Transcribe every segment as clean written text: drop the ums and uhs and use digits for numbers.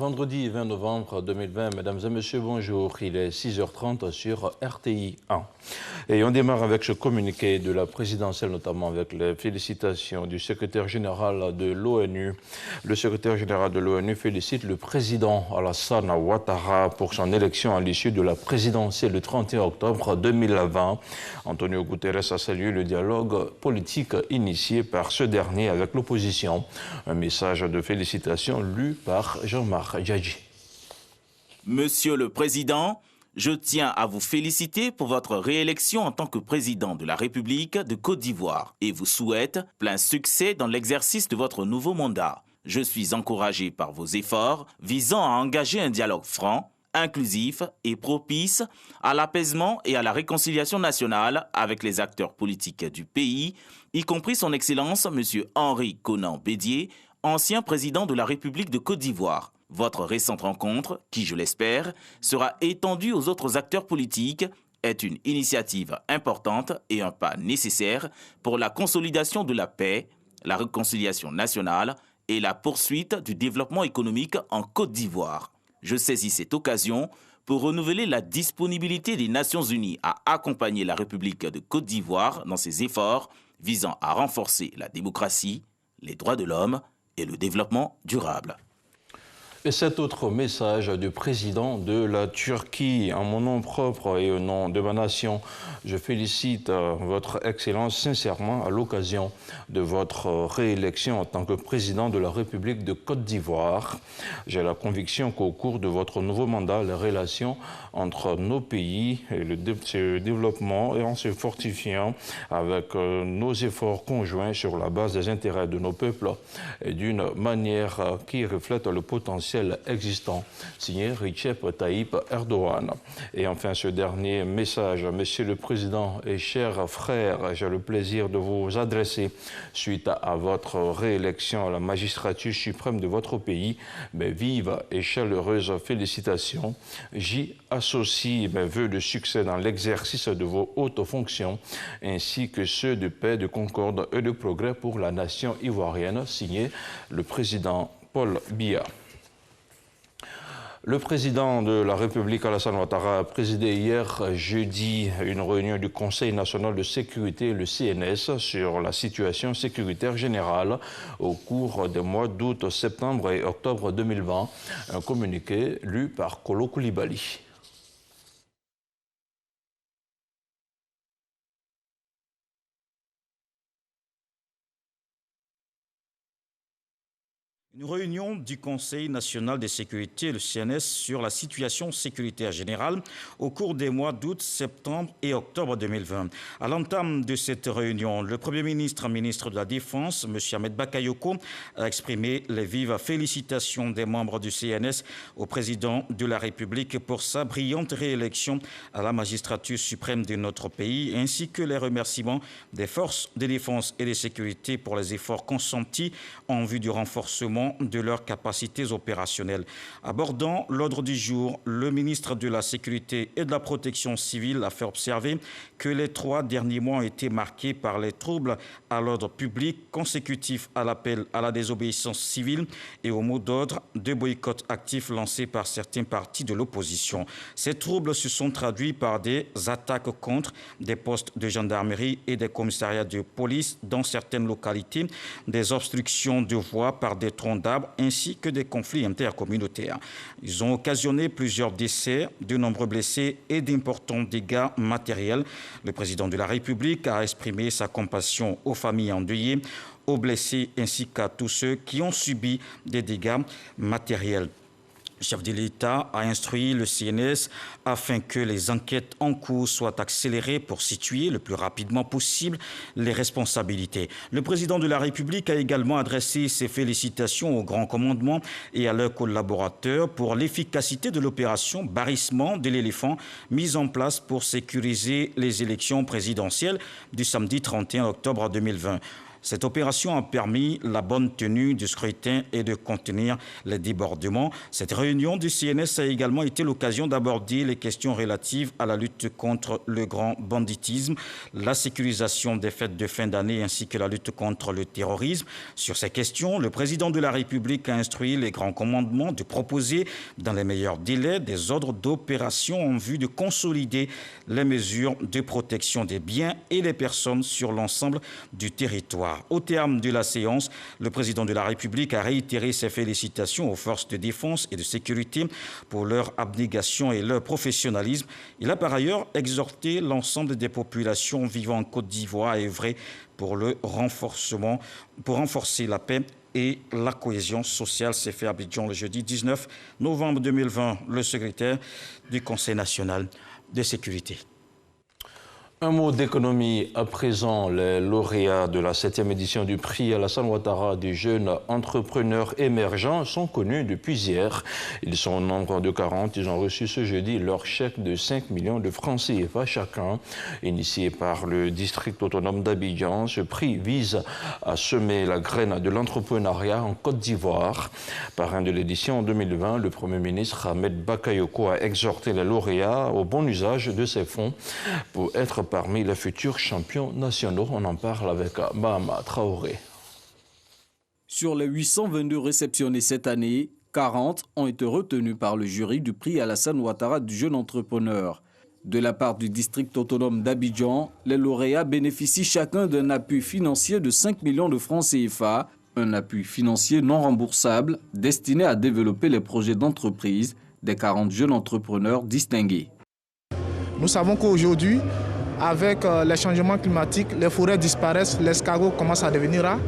Vendredi 20 novembre 2020, mesdames et messieurs, bonjour. Il est 6h30 sur RTI 1. Et on démarre avec ce communiqué de la présidentielle, notamment avec les félicitations du secrétaire général de l'ONU. Le secrétaire général de l'ONU félicite le président Alassane Ouattara pour son élection à l'issue de la présidentielle le 31 octobre 2020. Antonio Guterres a salué le dialogue politique initié par ce dernier avec l'opposition. Un message de félicitations lu par Jean-Marc Djadji. Monsieur le Président, je tiens à vous féliciter pour votre réélection en tant que président de la République de Côte d'Ivoire et vous souhaite plein succès dans l'exercice de votre nouveau mandat. Je suis encouragé par vos efforts visant à engager un dialogue franc, inclusif et propice à l'apaisement et à la réconciliation nationale avec les acteurs politiques du pays, y compris son Excellence M. Henri Konan Bédié, ancien président de la République de Côte d'Ivoire. Votre récente rencontre, qui je l'espère, sera étendue aux autres acteurs politiques, est une initiative importante et un pas nécessaire pour la consolidation de la paix, la réconciliation nationale et la poursuite du développement économique en Côte d'Ivoire. Je saisis cette occasion pour renouveler la disponibilité des Nations Unies à accompagner la République de Côte d'Ivoire dans ses efforts visant à renforcer la démocratie, les droits de l'homme et le développement durable. Et cet autre message du président de la Turquie, en mon nom propre et au nom de ma nation, je félicite votre Excellence sincèrement à l'occasion de votre réélection en tant que président de la République de Côte d'Ivoire. J'ai la conviction qu'au cours de votre nouveau mandat, les relations entre nos pays et se développement et en se fortifiant avec nos efforts conjoints sur la base des intérêts de nos peuples et d'une manière qui reflète le potentiel existant, signé Recep Tayyip Erdogan. Et enfin, ce dernier message, Monsieur le Président et chers frères, j'ai le plaisir de vous adresser suite à votre réélection à la magistrature suprême de votre pays. Mes vives et chaleureuses félicitations. J'y associe mes vœux de succès dans l'exercice de vos hautes fonctions, ainsi que ceux de paix, de concorde et de progrès pour la nation ivoirienne, signé le président Paul Biya. Le président de la République, Alassane Ouattara, a présidé hier jeudi une réunion du Conseil national de sécurité, le CNS, sur la situation sécuritaire générale au cours des mois d'août, septembre et octobre 2020. Un communiqué lu par Kolo Koulibaly. Une réunion du Conseil national de sécurité, le CNS, sur la situation sécuritaire générale au cours des mois d'août, septembre et octobre 2020. À l'entame de cette réunion, le Premier ministre, ministre de la Défense, M. Ahmed Bakayoko, a exprimé les vives félicitations des membres du CNS au président de la République pour sa brillante réélection à la magistrature suprême de notre pays, ainsi que les remerciements des forces de défense et de sécurité pour les efforts consentis en vue du renforcement de leurs capacités opérationnelles. Abordant l'ordre du jour, le ministre de la Sécurité et de la Protection civile a fait observer que les 3 derniers mois ont été marqués par les troubles à l'ordre public consécutifs à l'appel à la désobéissance civile et au mot d'ordre de boycott actif lancé par certains partis de l'opposition. Ces troubles se sont traduits par des attaques contre des postes de gendarmerie et des commissariats de police dans certaines localités, des obstructions de voies par des troncs d'arbres ainsi que des conflits intercommunautaires. Ils ont occasionné plusieurs décès, de nombreux blessés et d'importants dégâts matériels. Le président de la République a exprimé sa compassion aux familles endeuillées, aux blessés ainsi qu'à tous ceux qui ont subi des dégâts matériels. Le chef de l'État a instruit le CNS afin que les enquêtes en cours soient accélérées pour situer le plus rapidement possible les responsabilités. Le président de la République a également adressé ses félicitations au Grand Commandement et à leurs collaborateurs pour l'efficacité de l'opération Barrissement de l'éléphant mise en place pour sécuriser les élections présidentielles du samedi 31 octobre 2020. Cette opération a permis la bonne tenue du scrutin et de contenir les débordements. Cette réunion du CNS a également été l'occasion d'aborder les questions relatives à la lutte contre le grand banditisme, la sécurisation des fêtes de fin d'année ainsi que la lutte contre le terrorisme. Sur ces questions, le président de la République a instruit les grands commandements de proposer dans les meilleurs délais des ordres d'opération en vue de consolider les mesures de protection des biens et des personnes sur l'ensemble du territoire. Au terme de la séance, le président de la République a réitéré ses félicitations aux forces de défense et de sécurité pour leur abnégation et leur professionnalisme. Il a par ailleurs exhorté l'ensemble des populations vivant en Côte d'Ivoire à œuvrer pour renforcer la paix et la cohésion sociale. C'est fait à Abidjan le jeudi 19 novembre 2020, le secrétaire du Conseil national de sécurité. Un mot d'économie à présent. Les lauréats de la 7e édition du prix Alassane Ouattara des jeunes entrepreneurs émergents sont connus depuis hier. Ils sont au nombre de 40. Ils ont reçu ce jeudi leur chèque de 5 millions de francs CFA chacun. Initié par le district autonome d'Abidjan, ce prix vise à semer la graine de l'entrepreneuriat en Côte d'Ivoire. Parrain de l'édition en 2020, le Premier ministre Ahmed Bakayoko a exhorté les lauréats au bon usage de ces fonds pour être parmi les futurs champions nationaux. On en parle avec Bahama Traoré. Sur les 822 réceptionnés cette année, 40 ont été retenus par le jury du prix Alassane Ouattara du jeune entrepreneur. De la part du district autonome d'Abidjan, les lauréats bénéficient chacun d'un appui financier de 5 millions de francs CFA, un appui financier non remboursable destiné à développer les projets d'entreprise des 40 jeunes entrepreneurs distingués. Nous savons qu'aujourd'hui, avec les changements climatiques, les forêts disparaissent, l'escargot commence à devenir rare.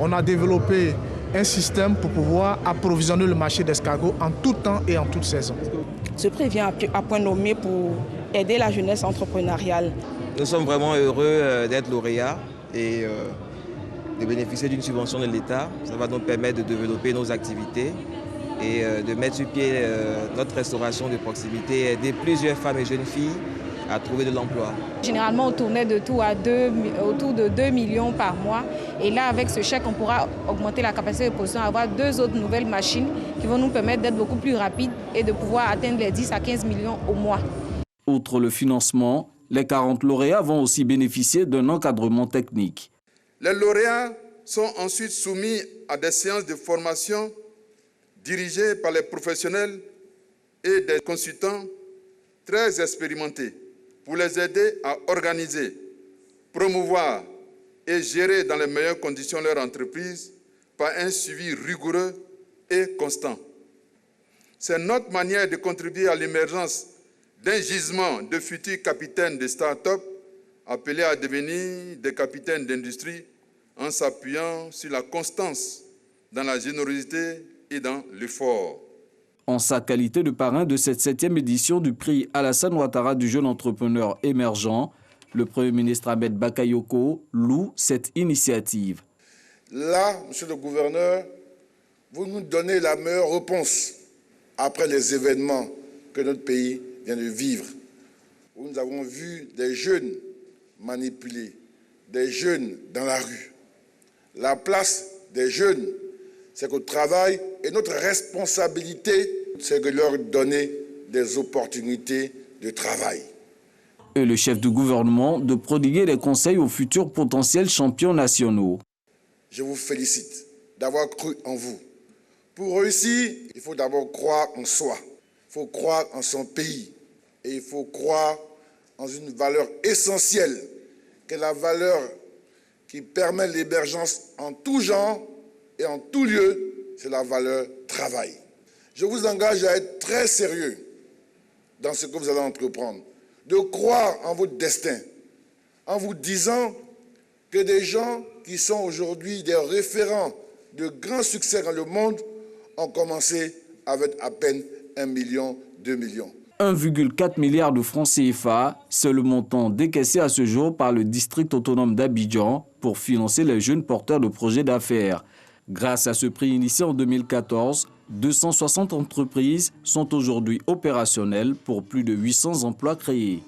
On a développé un système pour pouvoir approvisionner le marché d'escargot en tout temps et en toute saison. Ce prix vient à point nommé pour aider la jeunesse entrepreneuriale. Nous sommes vraiment heureux d'être lauréats et de bénéficier d'une subvention de l'État. Ça va nous permettre de développer nos activités et de mettre sur pied notre restauration de proximité et aider plusieurs femmes et jeunes filles à trouver de l'emploi. Généralement, on tournait de tout à autour de 2 millions par mois. Et là, avec ce chèque, on pourra augmenter la capacité de production, avoir 2 autres nouvelles machines qui vont nous permettre d'être beaucoup plus rapides et de pouvoir atteindre les 10 à 15 millions au mois. Outre le financement, les 40 lauréats vont aussi bénéficier d'un encadrement technique. Les lauréats sont ensuite soumis à des séances de formation dirigées par les professionnels et des consultants très expérimentés, pour les aider à organiser, promouvoir et gérer dans les meilleures conditions leur entreprise par un suivi rigoureux et constant. C'est notre manière de contribuer à l'émergence d'un gisement de futurs capitaines de start-up appelés à devenir des capitaines d'industrie en s'appuyant sur la constance dans la générosité et dans l'effort. En sa qualité de parrain de cette 7e édition du prix Alassane Ouattara du jeune entrepreneur émergent, le Premier ministre Ahmed Bakayoko loue cette initiative. Là, monsieur le gouverneur, vous nous donnez la meilleure réponse après les événements que notre pays vient de vivre, où nous avons vu des jeunes manipulés, des jeunes dans la rue. La place des jeunes, c'est qu'au travail, et notre responsabilité, c'est de leur donner des opportunités de travail. Et le chef du gouvernement de prodiguer des conseils aux futurs potentiels champions nationaux. Je vous félicite d'avoir cru en vous. Pour réussir, il faut d'abord croire en soi, il faut croire en son pays et il faut croire en une valeur essentielle, qui est la valeur qui permet l'émergence en tout genre et en tout lieu, c'est la valeur travail. Je vous engage à être très sérieux dans ce que vous allez entreprendre, de croire en votre destin, en vous disant que des gens qui sont aujourd'hui des référents de grands succès dans le monde ont commencé avec à peine 1 million, 2 millions. 1,4 milliard de francs CFA, c'est le montant décaissé à ce jour par le district autonome d'Abidjan pour financer les jeunes porteurs de projets d'affaires. Grâce à ce prix initié en 2014, 260 entreprises sont aujourd'hui opérationnelles pour plus de 800 emplois créés.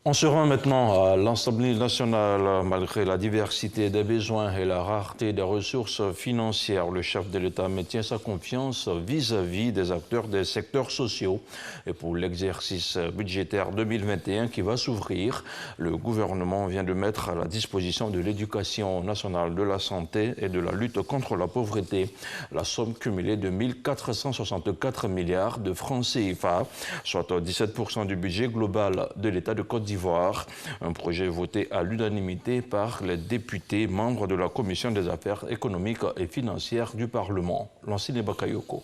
On se rend maintenant à l'Assemblée nationale. Malgré la diversité des besoins et la rareté des ressources financières, le chef de l'État maintient sa confiance vis-à-vis des acteurs des secteurs sociaux. Et pour l'exercice budgétaire 2021 qui va s'ouvrir, le gouvernement vient de mettre à la disposition de l'Éducation nationale, de la santé et de la lutte contre la pauvreté la somme cumulée de 1 464 milliards de francs CFA, soit 17% du budget global de l'État de Côte d'Ivoire. Un projet voté à l'unanimité par les députés membres de la Commission des affaires économiques et financières du Parlement. Lancine Bakayoko.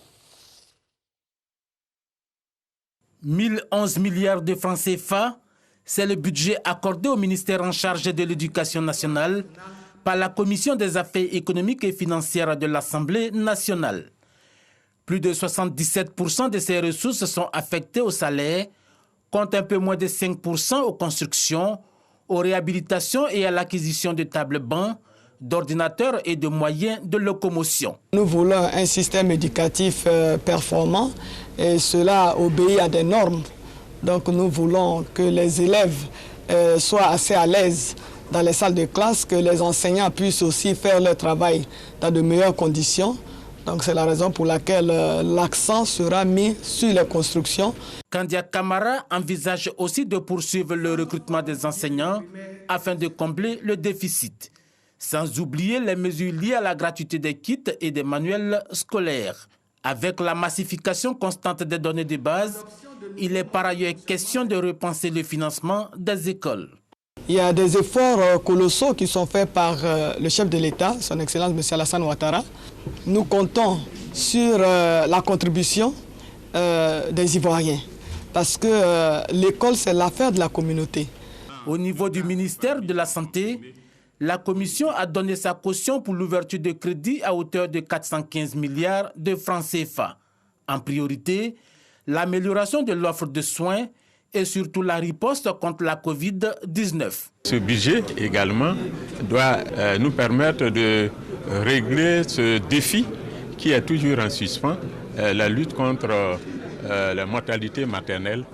1011 milliards de francs CFA, c'est le budget accordé au ministère en charge de l'Éducation nationale par la Commission des affaires économiques et financières de l'Assemblée nationale. Plus de 77% de ces ressources sont affectées au salaire, compte un peu moins de 5% aux constructions, aux réhabilitations et à l'acquisition de tables-bancs, d'ordinateurs et de moyens de locomotion. Nous voulons un système éducatif performant et cela obéit à des normes. Donc nous voulons que les élèves soient assez à l'aise dans les salles de classe, que les enseignants puissent aussi faire leur travail dans de meilleures conditions. Donc c'est la raison pour laquelle l'accent sera mis sur les constructions. Kandia Kamara envisage aussi de poursuivre le recrutement des enseignants afin de combler le déficit, sans oublier les mesures liées à la gratuité des kits et des manuels scolaires. Avec la massification constante des données de base, il est par ailleurs question de repenser le financement des écoles. Il y a des efforts colossaux qui sont faits par le chef de l'État, son Excellence M. Alassane Ouattara. Nous comptons sur la contribution des Ivoiriens, parce que l'école, c'est l'affaire de la communauté. Au niveau du ministère de la Santé, la Commission a donné sa caution pour l'ouverture de crédits à hauteur de 415 milliards de francs CFA. En priorité, l'amélioration de l'offre de soins et surtout la riposte contre la Covid-19. Ce budget également doit nous permettre de régler ce défi qui est toujours en suspens, la lutte contre la mortalité maternelle,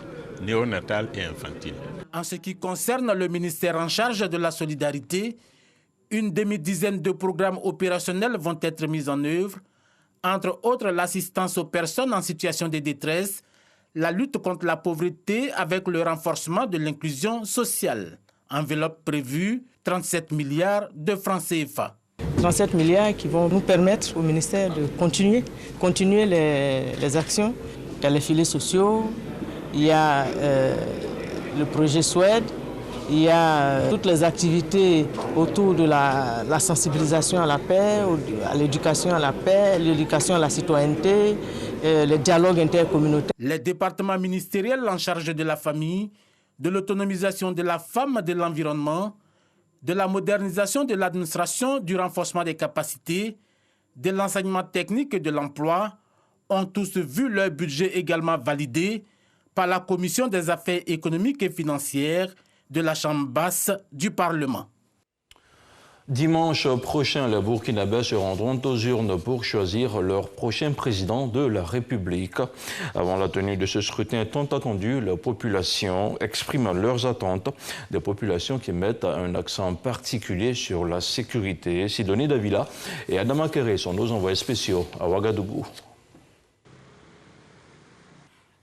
néonatale et infantile. En ce qui concerne le ministère en charge de la solidarité, une demi-dizaine de programmes opérationnels vont être mis en œuvre, entre autres l'assistance aux personnes en situation de détresse, la lutte contre la pauvreté avec le renforcement de l'inclusion sociale. Enveloppe prévue, 37 milliards de francs CFA. 37 milliards qui vont nous permettre au ministère de continuer les actions. Il y a les filets sociaux, il y a le projet SWED, il y a toutes les activités autour de la sensibilisation à la paix, à l'éducation à la paix, l'éducation à la citoyenneté, le dialogue intercommunautaire. Les départements ministériels en charge de la famille, de l'autonomisation de la femme, de l'environnement, de la modernisation de l'administration, du renforcement des capacités, de l'enseignement technique et de l'emploi ont tous vu leur budget également validé par la Commission des affaires économiques et financières de la Chambre basse du Parlement. Dimanche prochain, les Burkinabés se rendront aux urnes pour choisir leur prochain président de la République. Avant la tenue de ce scrutin tant attendu, la population exprime leurs attentes, des populations qui mettent un accent particulier sur la sécurité. Sidonie Davila et Adama Kéré sont nos envoyés spéciaux à Ouagadougou.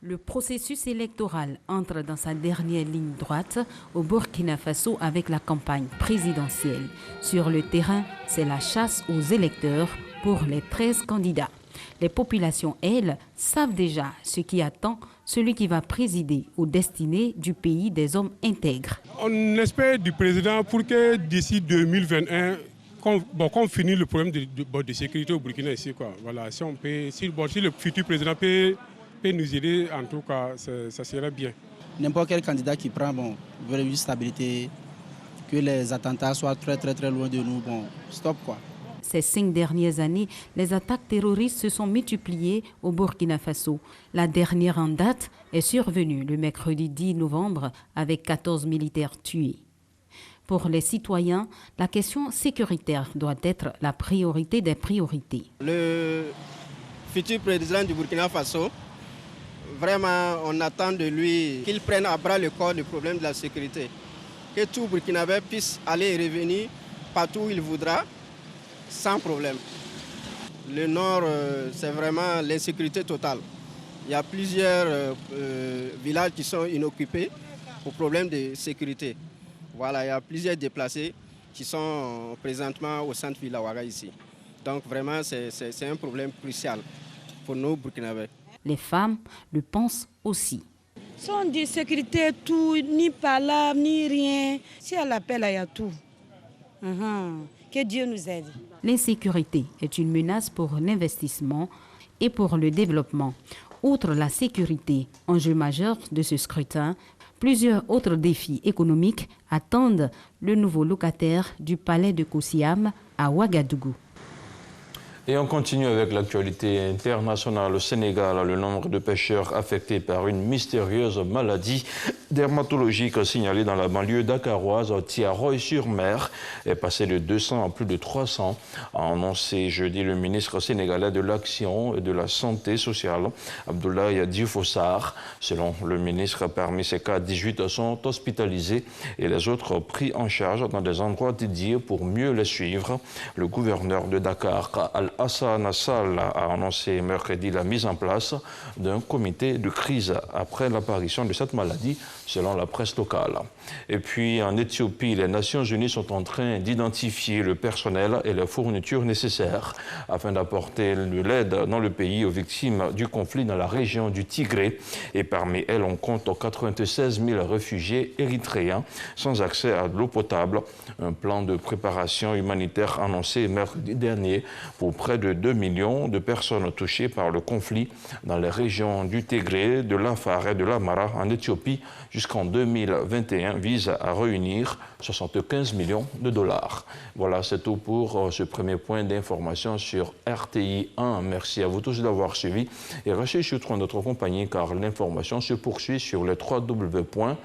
Le processus électoral entre dans sa dernière ligne droite au Burkina Faso avec la campagne présidentielle. Sur le terrain, c'est la chasse aux électeurs pour les 13 candidats. Les populations, elles, savent déjà ce qui attend celui qui va présider aux destinées du pays des hommes intègres. On espère du président pour que d'ici 2021, qu'on finisse le problème de sécurité au Burkina ici, quoi. Voilà, si le futur président peut nous aider, en tout cas, ça serait bien. N'importe quel candidat qui prend, veut une stabilité, que les attentats soient très loin de nous, stop quoi. Ces 5 dernières années, les attaques terroristes se sont multipliées au Burkina Faso. La dernière en date est survenue le mercredi 10 novembre avec 14 militaires tués. Pour les citoyens, la question sécuritaire doit être la priorité des priorités. Le futur président du Burkina Faso Vraiment, on attend de lui qu'il prenne à bras le corps le problème de la sécurité. Que tout Burkinabé puisse aller et revenir partout où il voudra, sans problème. Le nord, c'est vraiment l'insécurité totale. Il y a plusieurs villages qui sont inoccupés pour problème de sécurité. Voilà, il y a plusieurs déplacés qui sont présentement au centre-ville Ouaga ici. Donc vraiment, c'est un problème crucial pour nous Burkinabés. Les femmes le pensent aussi. Sans de sécurité, tout, ni palabre, ni rien. Si elle appelle, il y a tout. Que Dieu nous aide. L'insécurité est une menace pour l'investissement et pour le développement. Outre la sécurité, enjeu majeur de ce scrutin, plusieurs autres défis économiques attendent le nouveau locataire du palais de Koussiam à Ouagadougou. Et on continue avec l'actualité internationale. Au Sénégal, le nombre de pêcheurs affectés par une mystérieuse maladie dermatologique signalée dans la banlieue dakaroise Thiaroye-sur-Mer est passé de 200 à plus de 300, a annoncé jeudi le ministre sénégalais de l'Action et de la Santé sociale, Abdoulaye Diouf Sarr. Selon le ministre, parmi ces cas, 18 sont hospitalisés et les autres pris en charge dans des endroits dédiés pour mieux les suivre. Le gouverneur de Dakar, Al-Hassan Sall, a annoncé mercredi la mise en place d'un comité de crise après l'apparition de cette maladie, selon la presse locale. Et puis en Éthiopie, les Nations Unies sont en train d'identifier le personnel et les fournitures nécessaires afin d'apporter de l'aide dans le pays aux victimes du conflit dans la région du Tigré. Et parmi elles, on compte 96 000 réfugiés érythréens sans accès à l'eau potable. Un plan de préparation humanitaire annoncé mercredi dernier pour près de 2 millions de personnes touchées par le conflit dans les régions du Tigré, de l'Afar et de l'Amara en Éthiopie jusqu'en 2021 vise à réunir 75 millions de dollars. Voilà, c'est tout pour ce premier point d'information sur RTI 1. Merci à vous tous d'avoir suivi et restez sur notre compagnie car l'information se poursuit sur le www.rti.ci.